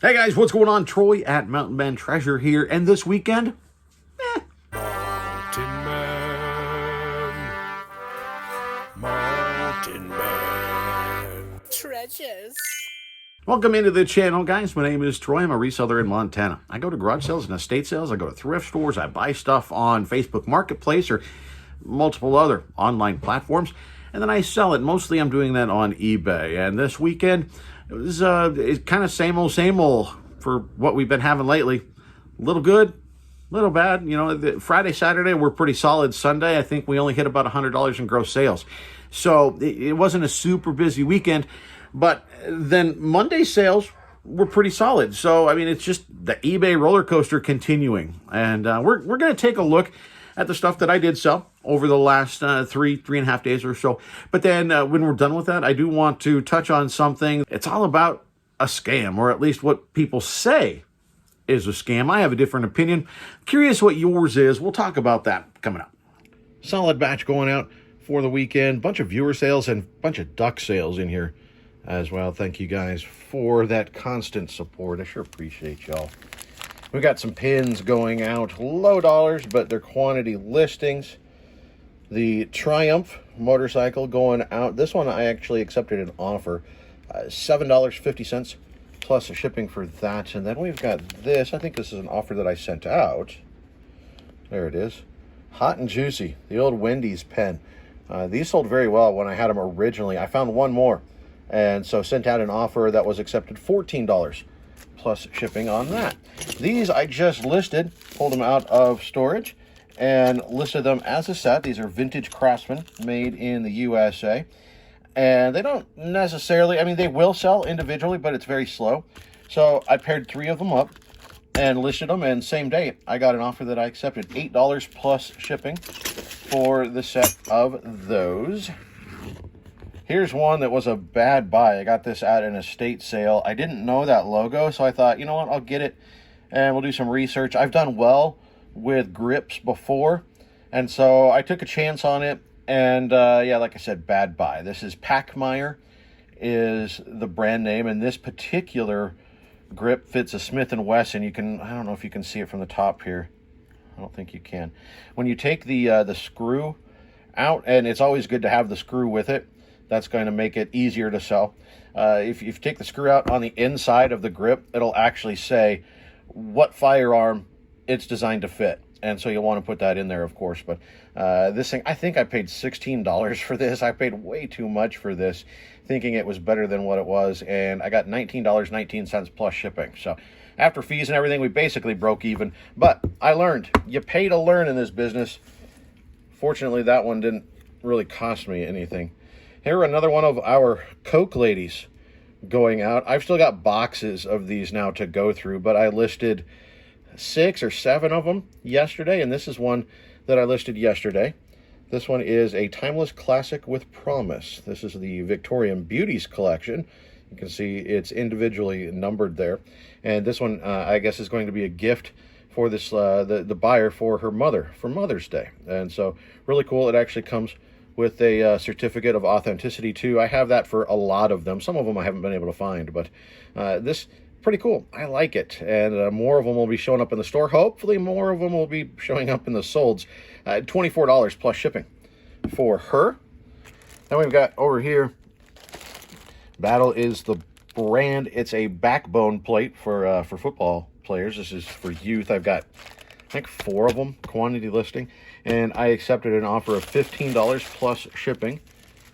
Hey guys, what's going on? Troy at Mountain Man Treasure here, and this weekend, Mountain Man, Mountain Man. Treasures. welcome into the channel, guys. My name is Troy. I'm a reseller in Montana. I go to garage sales and estate sales. I go to thrift stores. I buy stuff on Facebook Marketplace or multiple other online platforms, and then I sell it. Mostly I'm doing that on eBay, and this weekend, it's kind of same old for what we've been having lately. A little good, little bad. You know, Friday, Saturday were pretty solid. Sunday, I think we only hit about $100 in gross sales. So it wasn't a super busy weekend, but then Monday sales were pretty solid. So, I mean, it's just the eBay roller coaster continuing. And we're going to take a look at the stuff that I did sell over the last three and a half days or so. But then when we're done with that, I do want to touch on something. It's all about a scam, or at least what people say is a scam. I have a different opinion. Curious what yours is. We'll talk about that coming up. Solid batch going out for the weekend. Bunch of viewer sales and bunch of duck sales in here as well. Thank you guys for that constant support. I sure appreciate y'all. We got some pins going out, low dollars, but they're quantity listings. The Triumph motorcycle going out. This one I actually accepted an offer, $7.50 plus shipping for that. And then we've got this. I think this is an offer that I sent out. There it is. Hot and Juicy, the old Wendy's pen. These sold very well when I had them originally. I found one more, and so sent out an offer that was accepted, $14 plus shipping on that. These I just listed, pulled them out of storage, and listed them as a set. These are vintage Craftsman, made in the USA. And they don't necessarily, I mean, they will sell individually, but it's very slow. So I paired 3 of them up and listed them, and same day I got an offer that I accepted, $8 plus shipping for the set of those. Here's one that was a bad buy. I got this at an estate sale. I didn't know that logo, so I thought, you know what, I'll get it and we'll do some research. I've done well with grips before, and so I took a chance on it. And yeah, like I said, bad buy. This is Packmeyer is the brand name, and this particular grip fits a Smith & Wesson. You can, I don't know if you can see it from the top here. I don't think you can. When you take the screw out, and it's always good to have the screw with it, that's going to make it easier to sell. If you take the screw out on the inside of the grip, it'll actually say what firearm it's designed to fit. And so you'll want to put that in there, of course. But this thing, I think I paid $16 for this. I paid way too much for this, thinking it was better than what it was. And I got $19.19 plus shipping. So after fees and everything, we basically broke even. But I learned. You pay to learn in this business. Fortunately, that one didn't really cost me anything. Here, another one of our Coke ladies going out. I've still got boxes of these now to go through, but I listed 6 or 7 of them yesterday, and this is one that I listed yesterday. This one is a timeless classic with promise. This is the Victorian Beauties collection. You can see it's individually numbered there, and this one I guess is going to be a gift for this the buyer for her mother for Mother's Day. And so really cool. It actually comes with a certificate of authenticity too. I have that for a lot of them. Some of them I haven't been able to find, but this pretty cool. I like it, and more of them will be showing up in the store. Hopefully more of them will be showing up in the solds. $24 plus shipping for her. Then we've got over here, Battle is the brand. It's a backbone plate for football players. This is for youth. I've got, I think, 4 of them, quantity listing, and I accepted an offer of $15 plus shipping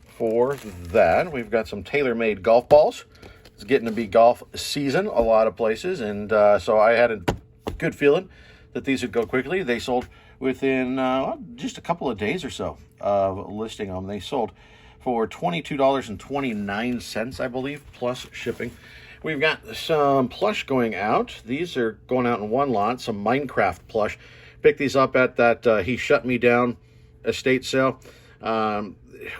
for that. We've got some tailor-made golf balls. It's getting to be golf season a lot of places, and so I had a good feeling that these would go quickly. They sold within just a couple of days or so of listing them. They sold for $22.29, I believe, plus shipping. We've got some plush going out. These are going out in one lot, some Minecraft plush. Picked these up at that He Shut Me Down estate sale.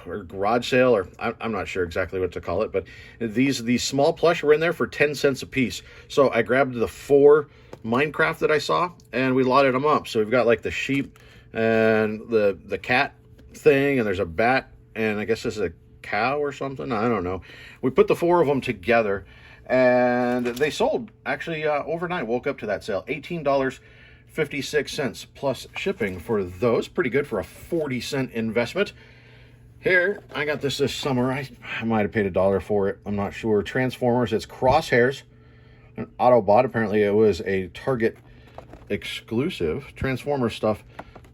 Or garage sale, or I'm not sure exactly what to call it, but these small plush were in there for 10 cents a piece. So I grabbed the 4 Minecraft that I saw, and we lotted them up. So we've got like the sheep and the cat thing, and there's a bat, and I guess this is a cow or something. I don't know. We put the 4 of them together, And they sold actually overnight. Woke up to that sale. $18.56 plus shipping for those. Pretty good for a 40-cent investment. Here, I got this summer. I might have paid $1 for it. I'm not sure. Transformers. It's Crosshairs. An Autobot. Apparently, it was a Target exclusive. Transformer stuff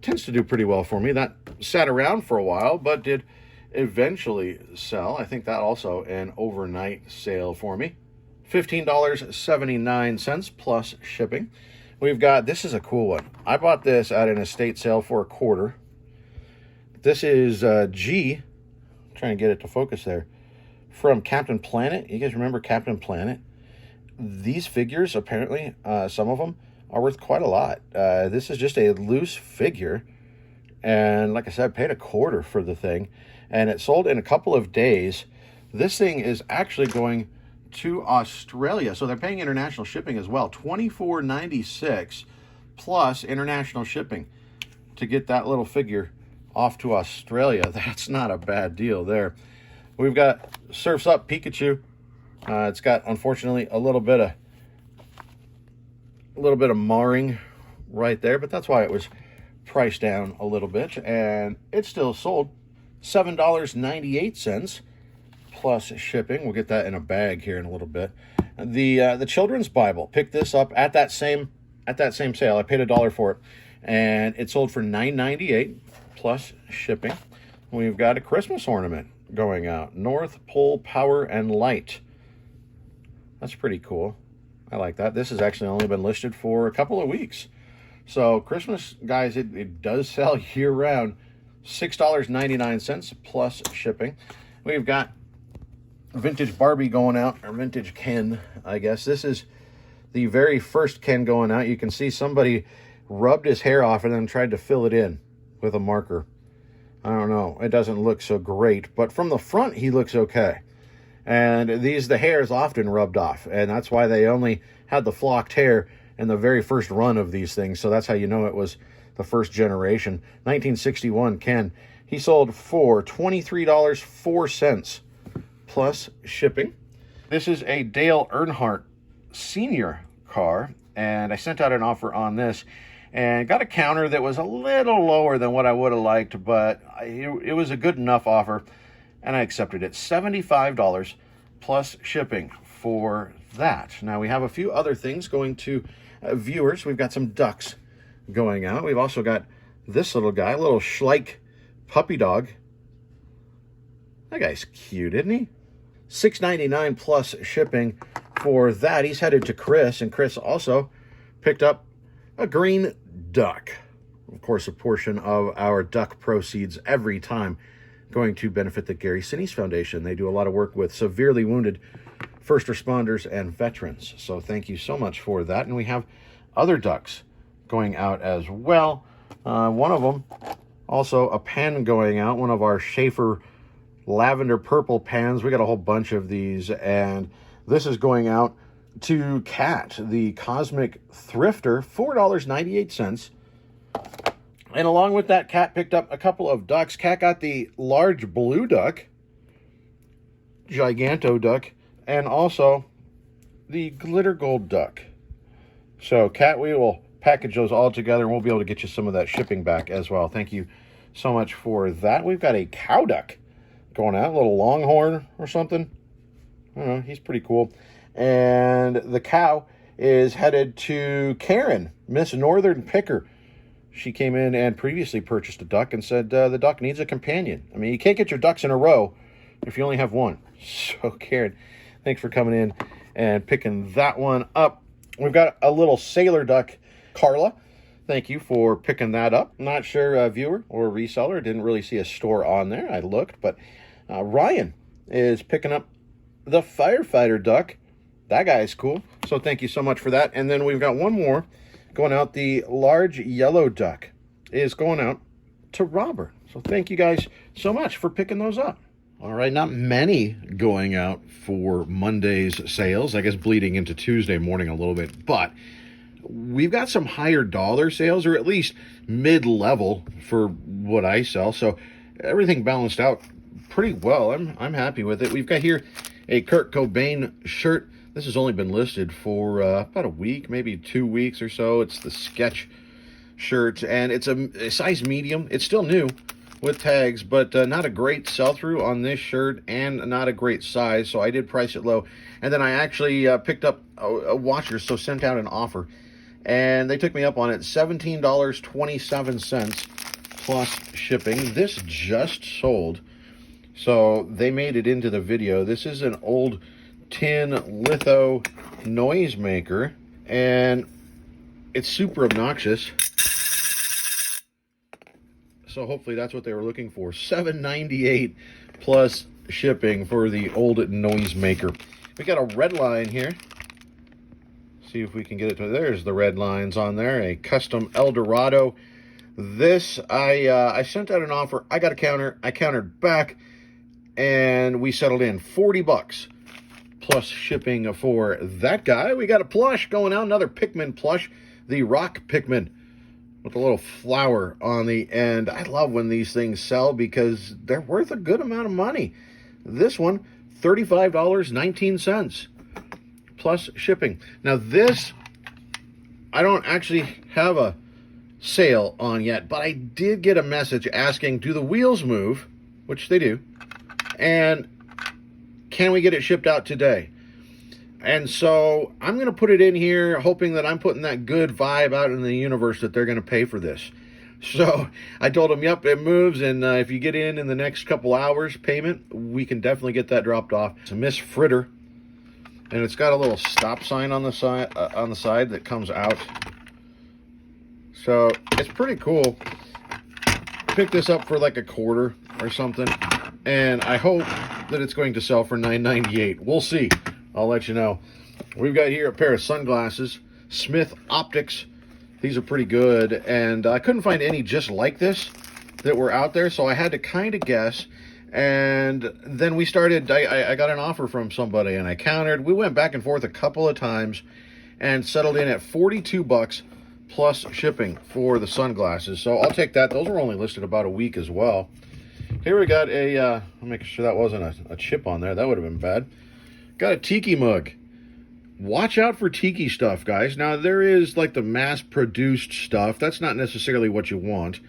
tends to do pretty well for me. That sat around for a while, but did eventually sell. I think that also an overnight sale for me. $15.79 plus shipping. We've got, this is a cool one. I bought this at an estate sale for $0.25. This is G, I'm trying to get it to focus there, from Captain Planet. You guys remember Captain Planet? These figures, apparently, some of them are worth quite a lot. This is just a loose figure. And like I said, I paid $0.25 for the thing. And it sold in a couple of days. This thing is actually going to Australia, so they're paying international shipping as well. $24.96 plus international shipping to get that little figure off to Australia. That's not a bad deal there. We've got Surf's Up Pikachu. It's got, unfortunately, a little bit of marring right there, but that's why it was priced down a little bit, and it still sold $7.98 plus shipping. We'll get that in a bag here in a little bit. The Children's Bible, picked this up at that same sale. I paid $1 for it, and it sold for $9.98 plus shipping. We've got a Christmas ornament going out, North Pole Power and Light. That's pretty cool. I like that. This has actually only been listed for a couple of weeks. So Christmas, guys, it does sell year-round. $6.99 plus shipping. We've got vintage Barbie going out, or vintage Ken, I guess. This is the very first Ken going out. You can see somebody rubbed his hair off and then tried to fill it in with a marker. I don't know. It doesn't look so great, but from the front, he looks okay. And the hair is often rubbed off, and that's why they only had the flocked hair in the very first run of these things. So that's how you know it was the first generation. 1961 Ken. He sold for $23.04 plus shipping. This is a Dale Earnhardt Senior car, and I sent out an offer on this and got a counter that was a little lower than what I would have liked, but it was a good enough offer, and I accepted it. $75 plus shipping for that. Now, we have a few other things going to viewers. We've got some ducks going out. We've also got this little guy, little Schleich puppy dog. That guy's cute, isn't he? $6.99 plus shipping for that. He's headed to Chris, and Chris also picked up a green duck. Of course, a portion of our duck proceeds every time going to benefit the Gary Sinise Foundation. They do a lot of work with severely wounded first responders and veterans. So thank you so much for that. And we have other ducks going out as well. One of them, also a pen going out, one of our Schaefer lavender purple pens. We got a whole bunch of these, and this is going out to Kat, the Cosmic Thrifter, $4.98. And along with that, Kat picked up a couple of ducks. Kat got the large blue duck, Giganto duck, and also the glitter gold duck. So, Kat, we will package those all together, and we'll be able to get you some of that shipping back as well. Thank you so much for that. We've got a cow duck going out, a little longhorn or something. I don't know, he's pretty cool. And the cow is headed to Karen, Miss Northern Picker. She came in and previously purchased a duck and said the duck needs a companion. I mean, you can't get your ducks in a row if you only have one. So, Karen, thanks for coming in and picking that one up. We've got a little sailor duck, Carla. Thank you for picking that up. Not sure, viewer or reseller. Didn't really see a store on there. I looked, but Ryan is picking up the firefighter duck. That guy is cool. So thank you so much for that. And then we've got one more going out. The large yellow duck is going out to Robert. So thank you guys so much for picking those up. All right, not many going out for Monday's sales. I guess bleeding into Tuesday morning a little bit. But we've got some higher dollar sales, or at least mid-level for what I sell. So everything balanced out pretty well. I'm happy with it. We've got here a Kurt Cobain shirt. This has only been listed for about a week, maybe 2 weeks or so. It's the sketch shirt, and it's a size medium. It's still new with tags, but not a great sell-through on this shirt and not a great size, so I did price it low. And then I actually picked up a washer, so sent out an offer, and they took me up on it, $17.27 plus shipping. This just sold, so they made it into the video. This is an old tin litho noisemaker, and it's super obnoxious. So hopefully that's what they were looking for. $7.98 plus shipping for the old noisemaker. We got a red line here. See if we can get it to, there's the red lines on there. A custom Eldorado. This, I sent out an offer. I got a counter. I countered back, and we settled in $40 plus shipping for that guy. We got a plush going out, another Pikmin plush, the Rock Pikmin with a little flower on the end. I love when these things sell because they're worth a good amount of money. This one, $35.19 plus shipping. Now this, I don't actually have a sale on yet, but I did get a message asking, do the wheels move? Which they do. And can we get it shipped out today? And so I'm going to put it in here, hoping that I'm putting that good vibe out in the universe that they're going to pay for this. So I told them, yep, it moves. And if you get in the next couple hours payment, we can definitely get that dropped off. It's a Miss Fritter. And it's got a little stop sign on the side that comes out. So it's pretty cool. Picked this up for like a quarter or something. And I hope that it's going to sell for $9.98. We'll see. I'll let you know. We've got here a pair of sunglasses, Smith Optics. These are pretty good, and I couldn't find any just like this that were out there, so I had to kind of guess. And then we started, I got an offer from somebody, and I countered. We went back and forth a couple of times and settled in at $42 plus shipping for the sunglasses. So I'll take that. Those were only listed about a week as well. Here we got I'll make sure that wasn't a chip on there. That would have been bad. Got a tiki mug. Watch out for tiki stuff, guys. Now, there is like the mass-produced stuff. That's not necessarily what you want.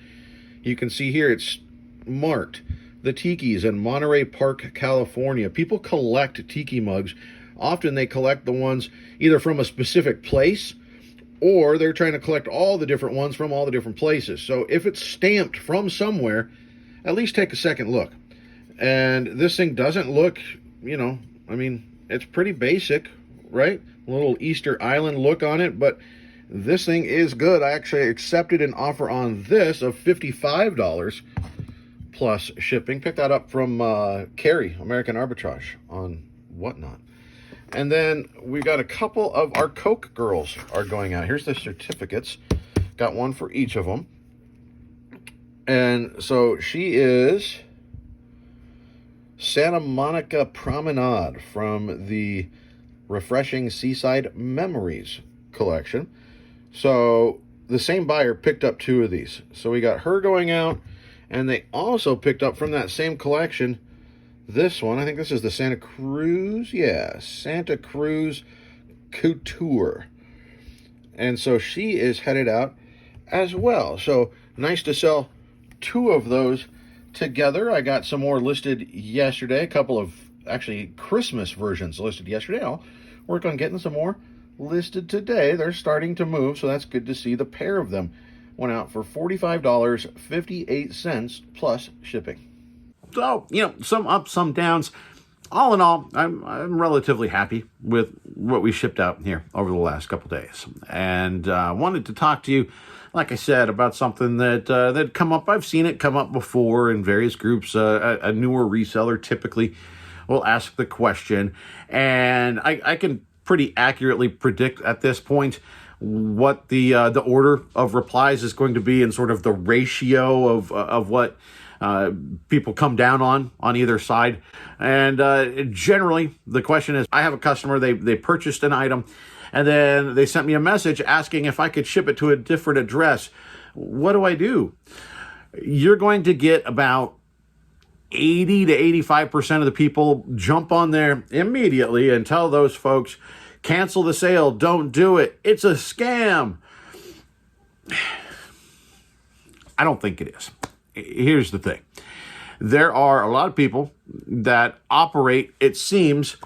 You can see here it's marked. The Tikis in Monterey Park, California. People collect tiki mugs. Often they collect the ones either from a specific place, or they're trying to collect all the different ones from all the different places. So if it's stamped from somewhere, at least take a second look. And this thing doesn't look, I mean, it's pretty basic, right? A little Easter Island look on it, but this thing is good. I actually accepted an offer on this of $55 plus shipping. Picked that up from Carrie, American Arbitrage on Whatnot. And then we got a couple of our Coke girls are going out. Here's the certificates. Got one for each of them. And so she is Santa Monica Promenade from the Refreshing Seaside Memories collection. So the same buyer picked up two of these. So we got her going out, and they also picked up from that same collection this one. I think this is the Santa Cruz. Yeah, Santa Cruz Couture. And so she is headed out as well. So nice to sell two of those together. I got some more listed yesterday. A couple of actually Christmas versions listed yesterday. I'll work on getting some more listed today. They're starting to move, so that's good to see. The pair of them went out for $45.58 plus shipping. So, some ups, some downs. All in all, I'm relatively happy with what we shipped out here over the last couple days. And wanted to talk to you, like I said, about something that come up. I've seen it come up before in various groups. A newer reseller typically will ask the question, and I can pretty accurately predict at this point what the order of replies is going to be, and sort of the ratio of what people come down on either side. And generally, the question is, I have a customer, they purchased an item, and then they sent me a message asking if I could ship it to a different address. What do I do? You're going to get about 80 to 85% of the people jump on there immediately and tell those folks, cancel the sale, don't do it, it's a scam. I don't think it is. Here's the thing. There are a lot of people that operate, it seems,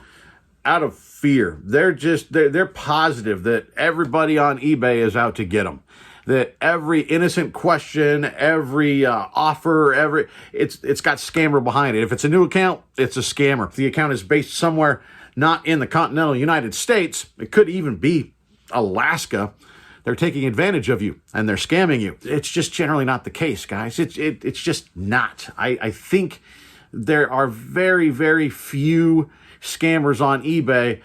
out of fear. They're positive that everybody on eBay is out to get them. That every innocent question, every offer, it's got scammer behind it. If it's a new account, it's a scammer. If the account is based somewhere not in the continental United States, it could even be Alaska, they're taking advantage of you and they're scamming you. It's just generally not the case, guys. It's just not. I think there are very, very few scammers on eBay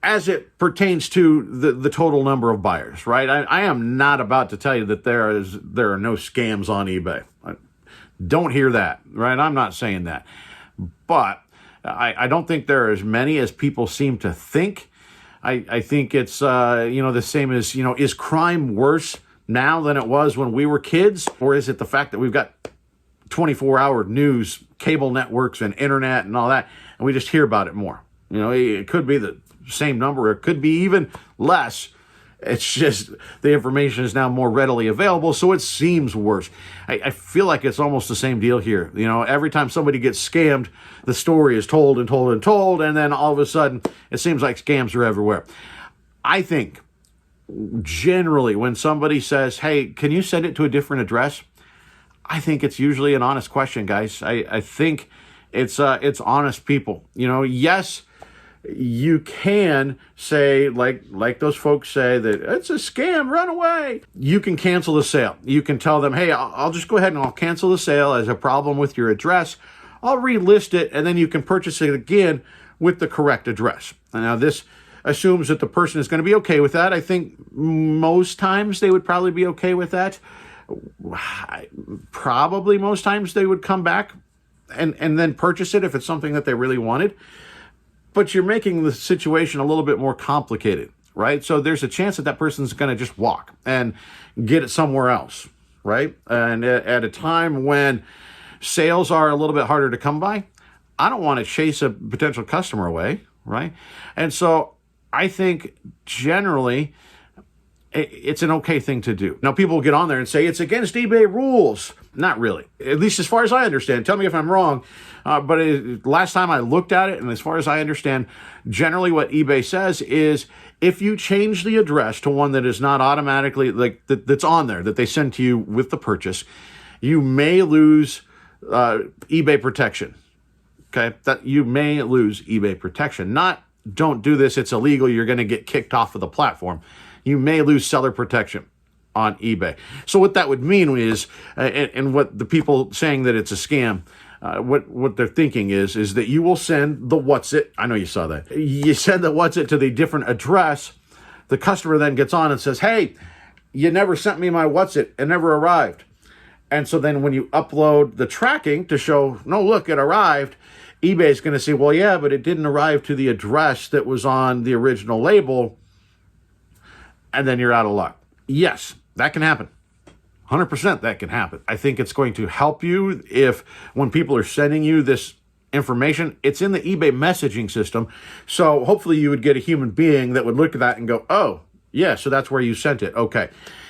as it pertains to the total number of buyers, right? I am not about to tell you that there are no scams on eBay. Don't hear that, right? I'm not saying that. But I don't think there are as many as people seem to think. I think it's, the same as, is crime worse now than it was when we were kids? Or is it the fact that we've got 24-hour news, cable networks, and internet and all that, and we just hear about it more? It could be the same number. It could be even less. It's just the information is now more readily available, so it seems worse. I feel like it's almost the same deal here. Every time somebody gets scammed, the story is told and told and told, and then all of a sudden, it seems like scams are everywhere. I think, generally, when somebody says, hey, can you send it to a different address? I think it's usually an honest question, guys. I think it's honest people. Yes, you can say, like those folks say, that it's a scam, run away. You can cancel the sale. You can tell them, hey, I'll just go ahead and I'll cancel the sale as a problem with your address. I'll relist it, and then you can purchase it again with the correct address. Now, this assumes that the person is going to be okay with that. I think most times they would probably be okay with that. Probably most times they would come back and then purchase it if it's something that they really wanted. But you're making the situation a little bit more complicated, right? So there's a chance that person's going to just walk and get it somewhere else, right? And at a time when sales are a little bit harder to come by, I don't want to chase a potential customer away, right? And so I think generally it's an okay thing to do. Now, people will get on there and say it's against eBay rules. Not really, at least as far as I understand. Tell me if I'm wrong. But last time I looked at it, and as far as I understand, generally what eBay says is if you change the address to one that is not automatically, that's on there, that they send to you with the purchase, you may lose eBay protection. Okay, that you may lose eBay protection. Not don't do this, it's illegal, you're going to get kicked off of the platform. You may lose seller protection on eBay. So what that would mean is, and what the people saying that it's a scam, what they're thinking is that you will send the what's it. I know you saw that. You send the what's it to the different address. The customer then gets on and says, hey, you never sent me my what's it. It never arrived. And so then when you upload the tracking to show, no, look, it arrived, eBay is going to say, well, yeah, but it didn't arrive to the address that was on the original label. And then you're out of luck. Yes, that can happen. 100% that can happen. I think it's going to help you if when people are sending you this information, it's in the eBay messaging system. So hopefully you would get a human being that would look at that and go, oh, yeah, so that's where you sent it. Okay.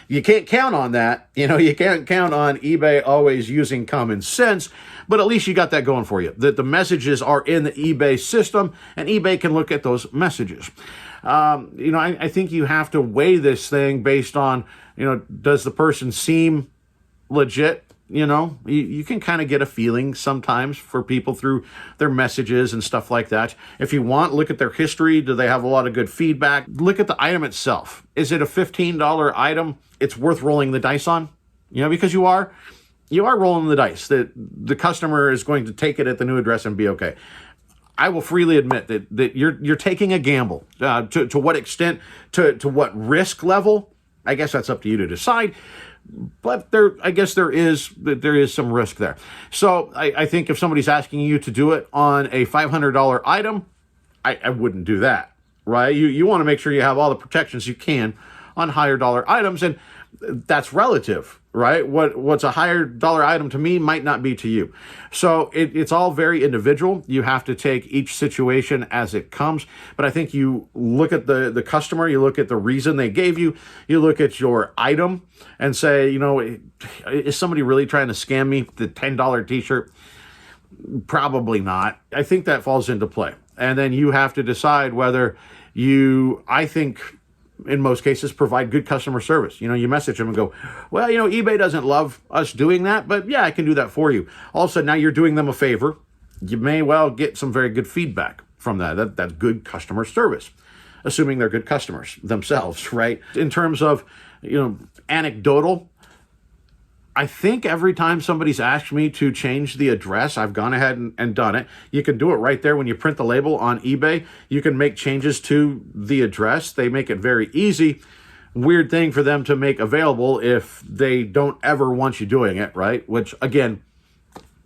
You can't count on that. You can't count on eBay always using common sense, but at least you got that going for you, that the messages are in the eBay system and eBay can look at those messages. I think you have to weigh this thing based on, does the person seem legit? You can kind of get a feeling sometimes for people through their messages and stuff like that. If you want, look at their history. Do they have a lot of good feedback? Look at the item itself. Is it a $15 item it's worth rolling the dice on? Because you are rolling the dice that the customer is going to take it at the new address and be okay. I will freely admit that you're taking a gamble. To what extent, to what risk level, I guess that's up to you to decide. But I guess there is some risk there. So I think if somebody's asking you to do it on a $500 item, I wouldn't do that, right? You want to make sure you have all the protections you can on higher dollar items. And That's relative, right? What's a higher dollar item to me might not be to you. So it's all very individual. You have to take each situation as it comes. But I think you look at the customer, you look at the reason they gave you, you look at your item and say, is somebody really trying to scam me the $10 t-shirt? Probably not. I think that falls into play. And then you have to decide whether I think, in most cases, provide good customer service. You message them and go, well, eBay doesn't love us doing that, but yeah, I can do that for you. All of a sudden, now you're doing them a favor. You may well get some very good feedback from that. That's good customer service, assuming they're good customers themselves, right? In terms of, anecdotal, I think every time somebody's asked me to change the address, I've gone ahead and done it. You can do it right there when you print the label on eBay. You can make changes to the address. They make it very easy. Weird thing for them to make available if they don't ever want you doing it, right? Which, again,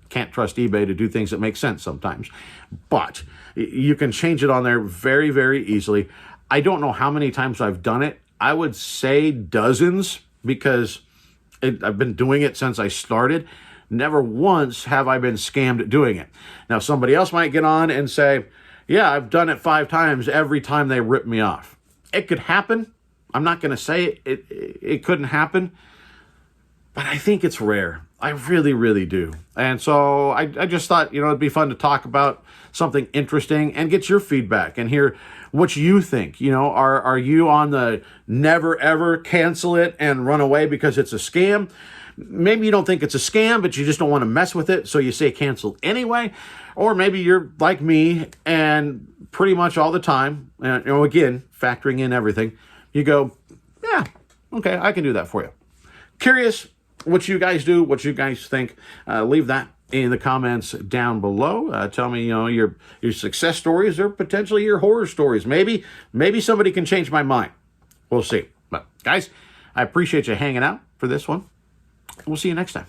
can't trust eBay to do things that make sense sometimes. But you can change it on there very, very easily. I don't know how many times I've done it. I would say dozens, because I've been doing it since I started. Never once have I been scammed doing it. Now, somebody else might get on and say, yeah, I've done it 5 times every time they rip me off. It could happen. I'm not going to say it couldn't happen, but I think it's rare. I really, really do. And so I just thought, it'd be fun to talk about something interesting and get your feedback and hear what you think. Are you on the never, ever cancel it and run away because it's a scam? Maybe you don't think it's a scam, but you just don't want to mess with it, so you say cancel anyway. Or maybe you're like me and pretty much all the time, again, factoring in everything, you go, yeah, okay, I can do that for you. Curious what you guys do, what you guys think. Leave that in the comments down below. Tell me, your success stories or potentially your horror stories. Maybe somebody can change my mind. We'll see. But guys, I appreciate you hanging out for this one. We'll see you next time.